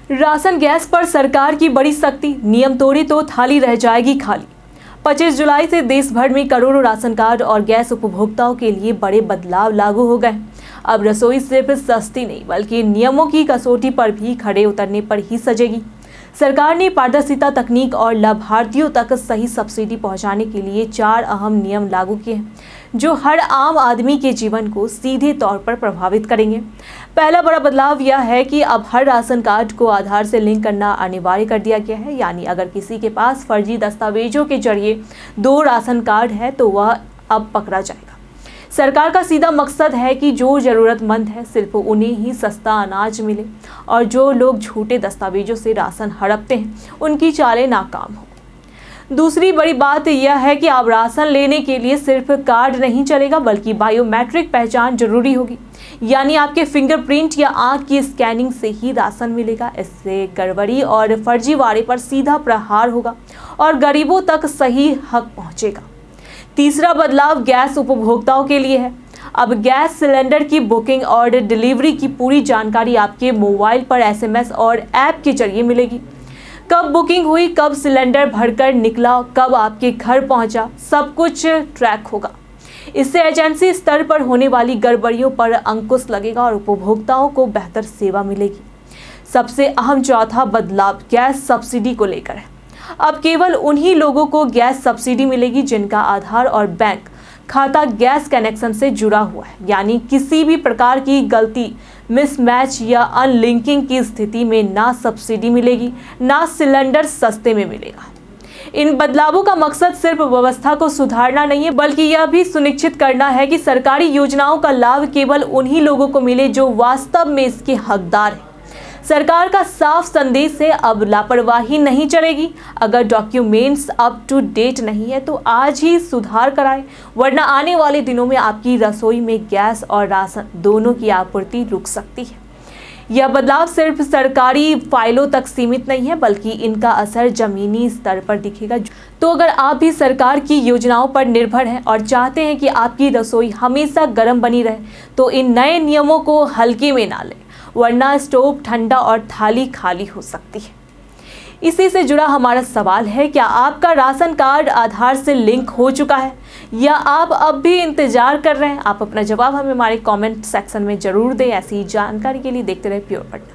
Ration gas पर सरकार की बड़ी सख्ती, नियम तोड़े तो थाली रह जाएगी खाली। 25 जुलाई से देश भर में करोड़ों राशन कार्ड और गैस उपभोक्ताओं के लिए बड़े बदलाव लागू हो गए। अब रसोई सिर्फ सस्ती नहीं बल्कि नियमों की कसौटी पर भी खड़े उतरने पर ही सजेगी। सरकार ने पारदर्शिता तकनीक और लाभार्थियों तक सही सब्सिडी पहुंचाने के लिए 4 अहम नियम लागू किए हैं, जो हर आम आदमी के जीवन को सीधे तौर पर प्रभावित करेंगे। पहला बड़ा बदलाव यह है कि अब हर राशन कार्ड को आधार से लिंक करना अनिवार्य कर दिया गया है। यानी अगर किसी के पास फर्जी दस्तावेजों के जरिए 2 राशन कार्ड है तो वह अब पकड़ा जाएगा। सरकार का सीधा मकसद है कि जो ज़रूरतमंद है सिर्फ उन्हें ही सस्ता अनाज मिले और जो लोग झूठे दस्तावेजों से राशन हड़पते हैं उनकी चालें नाकाम हो। दूसरी बड़ी बात यह है कि अब राशन लेने के लिए सिर्फ कार्ड नहीं चलेगा बल्कि बायोमेट्रिक पहचान जरूरी होगी। यानी आपके फिंगरप्रिंट या आंख की स्कैनिंग से ही राशन मिलेगा। इससे गड़बड़ी और फर्जीवाड़े पर सीधा प्रहार होगा और गरीबों तक सही हक पहुंचेगा। तीसरा बदलाव गैस उपभोक्ताओं के लिए है। अब गैस सिलेंडर की बुकिंग और डिलीवरी की पूरी जानकारी आपके मोबाइल पर SMS और ऐप के जरिए मिलेगी। कब बुकिंग हुई, कब सिलेंडर भरकर निकला, कब आपके घर पहुंचा, सब कुछ ट्रैक होगा। इससे एजेंसी स्तर पर होने वाली गड़बड़ियों पर अंकुश लगेगा और उपभोक्ताओं को बेहतर सेवा मिलेगी। सबसे अहम चौथा बदलाव गैस सब्सिडी को लेकर है। अब केवल उन्हीं लोगों को गैस सब्सिडी मिलेगी जिनका आधार और बैंक खाता गैस कनेक्शन से जुड़ा हुआ है। यानी किसी भी प्रकार की गलती, मिसमैच या अनलिंकिंग की स्थिति में ना सब्सिडी मिलेगी, ना सिलेंडर सस्ते में मिलेगा। इन बदलावों का मकसद सिर्फ व्यवस्था को सुधारना नहीं है बल्कि यह भी सुनिश्चित करना है कि सरकारी योजनाओं का लाभ केवल उन्हीं लोगों को मिले जो वास्तव में इसके हकदार हैं। सरकार का साफ संदेश है, अब लापरवाही नहीं चलेगी। अगर डॉक्यूमेंट्स अप टू डेट नहीं है तो आज ही सुधार कराएं, वरना आने वाले दिनों में आपकी रसोई में गैस और राशन दोनों की आपूर्ति रुक सकती है। यह बदलाव सिर्फ सरकारी फाइलों तक सीमित नहीं है बल्कि इनका असर जमीनी स्तर पर दिखेगा। तो अगर आप भी सरकार की योजनाओं पर निर्भर हैं और चाहते हैं कि आपकी रसोई हमेशा गर्म बनी रहे तो इन नए नियमों को हल्के में ना लें, वरना स्टोव ठंडा और थाली खाली हो सकती है। इसी से जुड़ा हमारा सवाल है, क्या आपका राशन कार्ड आधार से लिंक हो चुका है या आप अब भी इंतजार कर रहे हैं? आप अपना जवाब हमें हमारे कमेंट सेक्शन में जरूर दें। ऐसी जानकारी के लिए देखते रहे प्योर पटना।